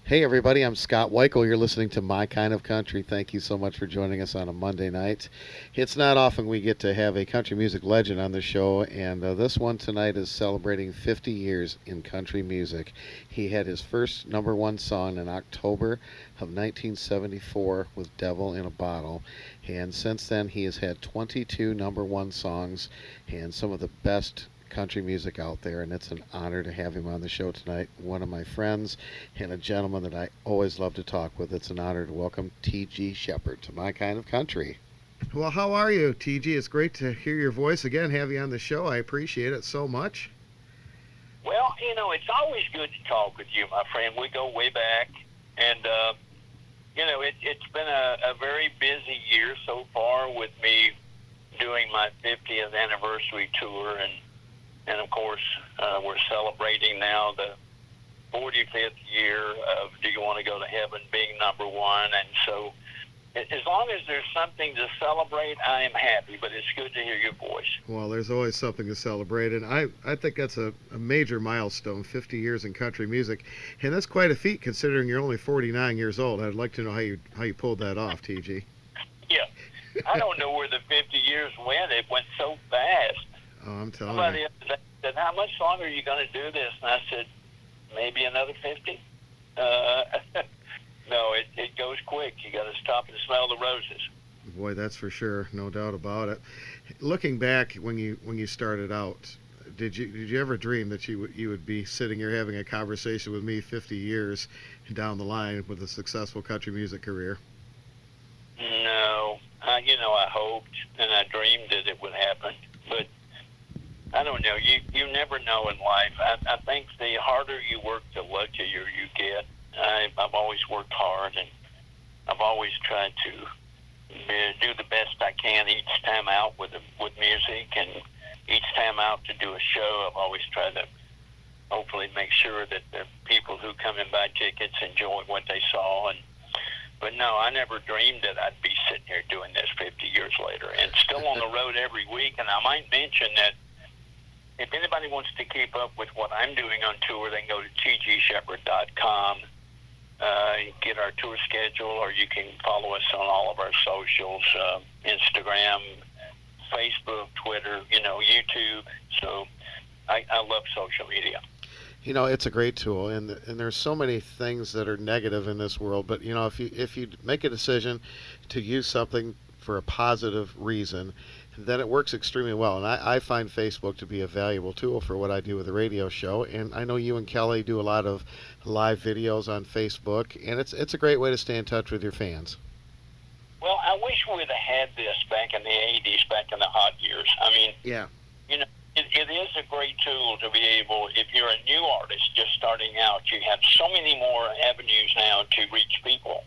Hey, everybody, I'm Scott Weichel. You're listening to My Kind of Country. Thank you so much for joining us on a Monday night. It's not often we get to have a country music legend on the show, and this one tonight is celebrating 50 years in country music. He had his first number one song in October of 1974 with Devil in a Bottle, and since then he has had 22 number one songs and some of the best country music out there, and it's an honor to have him on the show tonight. One of my friends and a gentleman that I always love to talk with. It's an honor to welcome T.G. Sheppard to My Kind of Country. Well, how are you, T.G.? It's great to hear your voice again, have you on the show. I appreciate it so much. Well, it's always good to talk with you, my friend. We go way back, and, it's been a very busy year so far with me doing my 50th anniversary tour, and of course, we're celebrating now the 45th year of Do You Want to Go to Heaven being number one. And so as long as there's something to celebrate, I am happy, but it's good to hear your voice. Well, there's always something to celebrate, and I think that's a major milestone, 50 years in country music, and that's quite a feat considering you're only 49 years old. I'd like to know how you pulled that off, TG. Yeah, I don't know where the 50 years went. It went so fast. Oh, I'm telling Somebody you. said, how much longer are you going to do this? And I said, maybe another 50. No, it goes quick. You got to stop and smell the roses. Boy, that's for sure, no doubt about it. Looking back when you started out, did you ever dream that you would be sitting here having a conversation with me 50 years down the line with a successful country music career? No, I hoped and I dreamed that it would happen, but I don't know. You never know in life. I think the harder you work, the luckier you get. I've always worked hard, and I've always tried to do the best I can each time out with music, and each time out to do a show, I've always tried to hopefully make sure that the people who come and buy tickets enjoy what they saw. But no, I never dreamed that I'd be sitting here doing this 50 years later, and still on the road every week. And I might mention that if anybody wants to keep up with what I'm doing on tour, they can go to tgsheppard.com, get our tour schedule, or you can follow us on all of our socials, Instagram, Facebook, Twitter, YouTube. So I love social media. It's a great tool, and there's so many things that are negative in this world. But if you make a decision to use something for a positive reason, then it works extremely well. And I find Facebook to be a valuable tool for what I do with the radio show. And I know you and Kelly do a lot of live videos on Facebook, and it's a great way to stay in touch with your fans. Well, I wish we would have had this back in the 80s, back in the hot years. I mean, yeah. It is a great tool to be able, if you're a new artist just starting out, you have so many more avenues now to reach people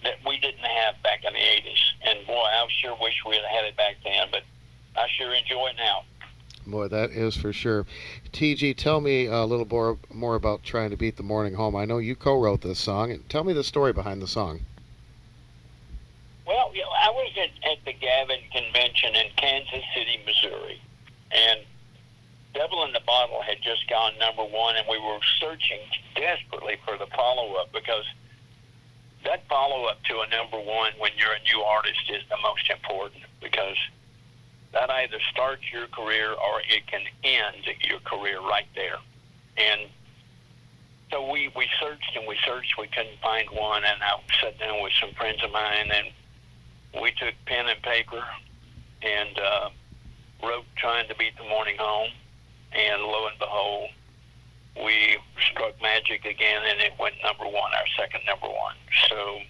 that we didn't have back in the 80s. And boy, I sure wish we had had it back then, but I sure enjoy it now. Boy, that is for sure. TG, tell me a little more about Trying to Beat the Morning Home. I know you co-wrote this song, and tell me the story behind the song. Well, I was at the Gavin Convention in Kansas City, Missouri, and Devil in the Bottle had just gone number one, and we were searching desperately for the follow-up, because that follow-up to a number one when you're a new artist is the most important, because that either starts your career or it can end your career right there. And so we searched and we searched. We couldn't find one, and I sat down with some friends of mine, and we took pen and paper and wrote Trying to Beat the Morning Home. And lo and behold, we struck magic again, and it went number one, our second number one. So,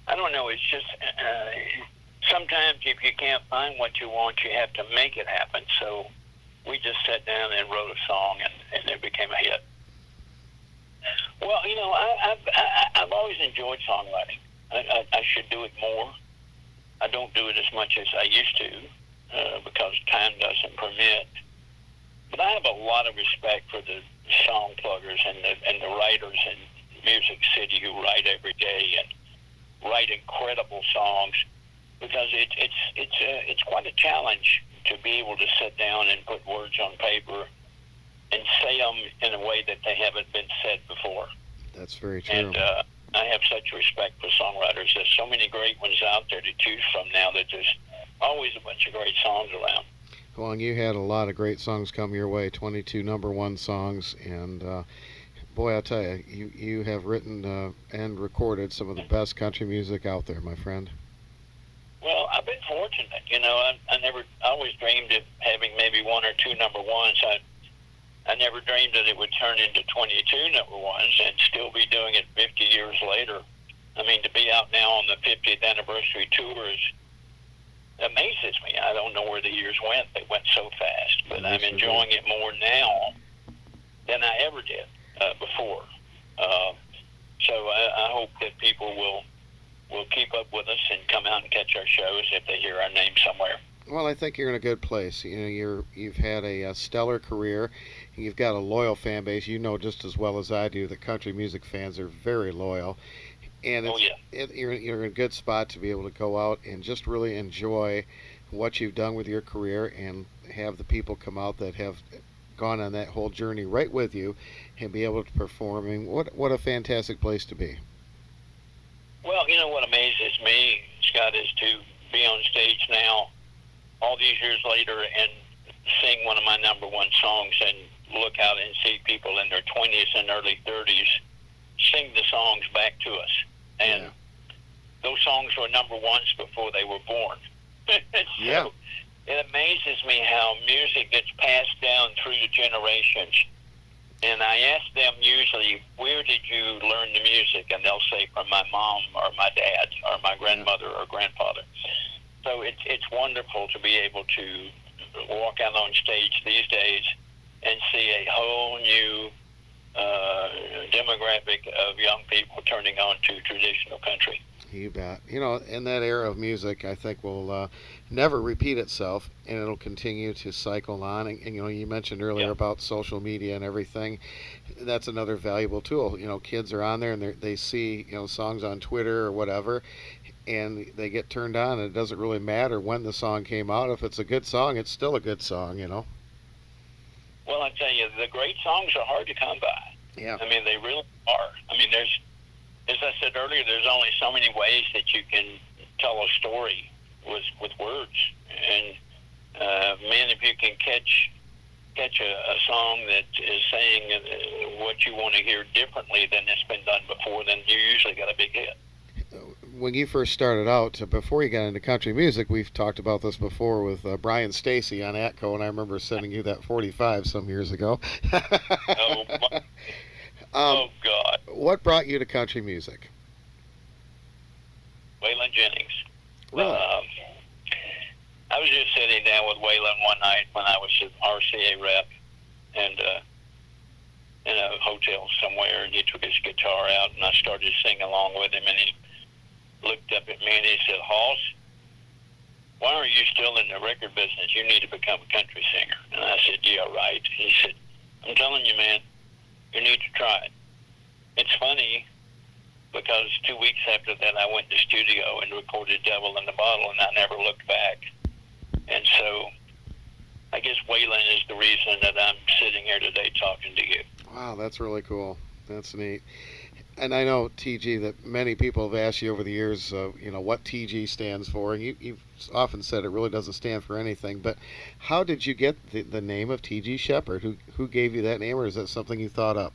I don't know, it's just, sometimes if you can't find what you want, you have to make it happen. So, we just sat down and wrote a song, and it became a hit. Well, I've always enjoyed songwriting. I should do it more. I don't do it as much as I used to, because time doesn't permit. But I have a lot of respect for the song pluggers and the writers in Music City who write every day and write incredible songs, because it's quite a challenge to be able to sit down and put words on paper and say them in a way that they haven't been said before. That's very true. And I have such respect for songwriters. There's so many great ones out there to choose from now that there's always a bunch of great songs around. Well, and you had a lot of great songs come your way, 22 number one songs, and boy, I'll tell you, you have written and recorded some of the best country music out there, my friend. Well, I've been fortunate. You know, I always dreamed of having maybe one or two number ones. I never dreamed that it would turn into 22 number ones and still be doing it 50 years later. I mean, to be out now on the 50th anniversary tour amazes me. I don't know where the years went. They went so fast. But I'm enjoying it more now than I ever did before. So I hope that people will keep up with us and come out and catch our shows if they hear our name somewhere. Well, I think you're in a good place. You know, you've had a stellar career. You've got a loyal fan base. You know just as well as I do that country music fans are very loyal. And you're in a good spot to be able to go out and just really enjoy what you've done with your career and have the people come out that have gone on that whole journey right with you and be able to perform. I mean, what a fantastic place to be. Well, you know what amazes me, Scott, is to be on stage now all these years later and sing one of my number one songs and look out and see people in their 20s and early 30s sing the songs back to us. And those songs were number ones before they were born. So it amazes me how music gets passed down through the generations. And I ask them usually, where did you learn the music? And they'll say, from my mom or my dad or my grandmother or grandfather. So it's wonderful to be able to walk out on stage these days and see a whole new demographic of young people turning on to traditional country. You bet. You know, in that era of music, I think will never repeat itself, and it'll continue to cycle on. And you know, you mentioned earlier about social media and everything. That's another valuable tool. You know, kids are on there and they see, you know, songs on Twitter or whatever, and they get turned on. And it doesn't really matter when the song came out. If it's a good song, it's still a good song. You know. Well, I tell you, the great songs are hard to come by. Yeah. I mean, they really are. I mean, as I said earlier, there's only so many ways that you can tell a story with words. And man, if you can catch a song that is saying what you want to hear differently than it's been done before, then you usually got a big hit. When you first started out, before you got into country music, we've talked about this before with Brian Stacy on Atco, and I remember sending you that 45 some years ago. Oh God! What brought you to country music? Waylon Jennings. Really? I was just sitting down with Waylon one night when I was an RCA rep, and in a hotel somewhere, and he took his guitar out, and I started singing along with him, and he looked up at me and he said, "Hoss, why aren't you still in the record business? You need to become a country singer." And I said, "Yeah, right." He said, "I'm telling you, man, you need to try it." It's funny because 2 weeks after that I went to the studio and recorded Devil in the Bottle, and I never looked back. And so I guess Waylon is the reason that I'm sitting here today talking to you. Wow, that's really cool. That's neat. And I know, TG, that many people have asked you over the years, you know, what TG stands for. And you've often said it really doesn't stand for anything. But how did you get the name of TG Sheppard? Who gave you that name, or is that something you thought up?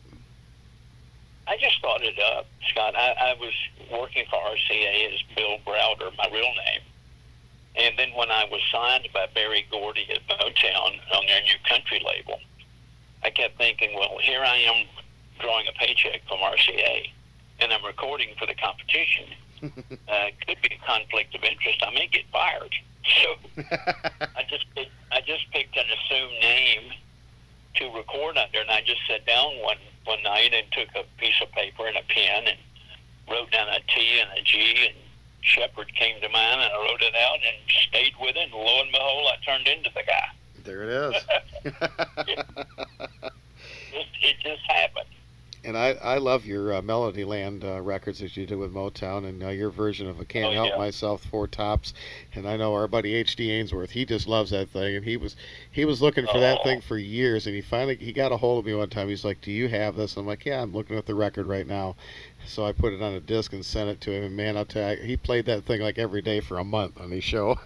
I just thought it up, Scott. I was working for RCA as Bill Browder, my real name. And then when I was signed by Barry Gordy at Motown on their new country label, I kept thinking, well, here I am drawing a paycheck from RCA, and I'm recording for the competition. Could be a conflict of interest. I may get fired. So I just picked an assumed name to record under, and I just sat down one night and took a piece of paper and a pen and wrote down a T and a G, and Sheppard came to mind, and I wrote it out and stayed with it, and lo and behold, I turned into the guy. There it is. It just happened. And I I love your Melodyland records that you did with Motown, and your version of "I Can't Oh Help yeah. Myself" Four Tops. And I know our buddy H.D. Ainsworth, he just loves that thing, and he was looking for that Oh, thing for years, and he got a hold of me one time. He's like, "Do you have this?" I'm like, "Yeah, I'm looking at the record right now." So I put it on a disc and sent it to him, and man, I'll tell you, he played that thing like every day for a month on his show.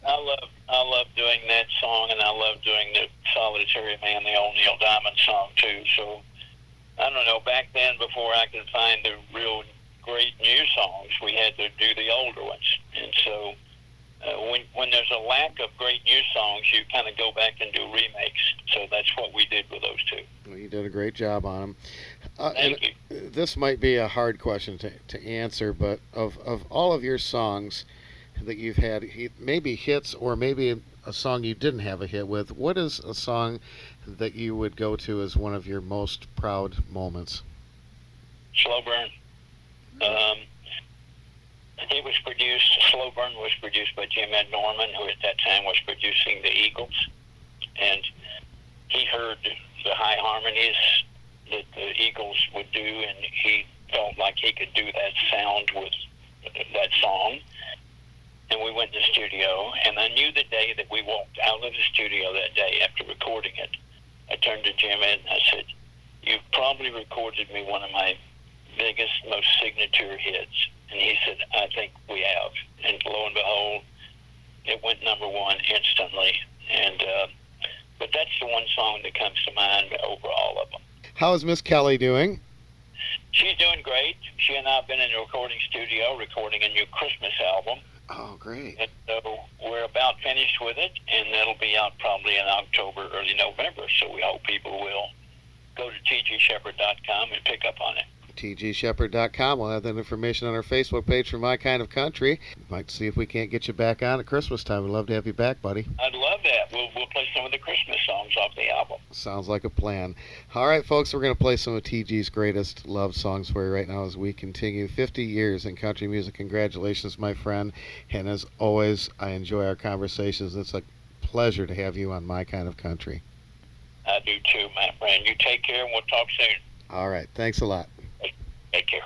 I love doing that song, and I love doing the Solitary Man, the old Neil Diamond song too. So I don't know. Back then, before I could find the real great new songs, we had to do the older ones. And so when there's a lack of great new songs, you kind of go back and do remakes. So that's what we did with those two. Well, you did a great job on them. And Thank you. this might be a hard question to answer, but of all of your songs that you've had, maybe hits or maybe a song you didn't have a hit with, what is a song that you would go to as one of your most proud moments? Slow Burn. Um, it was produced. Slow Burn was produced by Jim Ed Norman, who at that time was producing the Eagles, and he heard the high harmonies that the Eagles would do, and he felt like he could do that sound with that song. And we went to the studio, and I knew the day that we walked out of the studio that day after recording it, I turned to Jim and I said, "You've probably recorded me one of my biggest, most signature hits." And he said, "I think we have." And lo and behold, it went number one instantly. And but that's the one song that comes to mind over all of them. How is Miss Kelly doing? She's doing great. She and I have been in the recording studio recording a new Christmas album. Oh, great. And so we're about finished with it, and that'll be out probably in October, early November. So we hope people will go to tgsheppard.com and pick up on it. tgsheppard.com. We'll have that information on our Facebook page for My Kind of Country. Might see if we can't get you back on at Christmas time. We'd love to have you back, buddy. I'd love that. We'll play some of the Christmas songs off the album. Sounds like a plan. All right, folks, we're going to play some of TG's greatest love songs for you right now as we continue 50 years in country music. Congratulations, my friend. And as always, I enjoy our conversations. It's a pleasure to have you on My Kind of Country. I do too, my friend. You take care, and we'll talk soon. All right. Thanks a lot. Take care.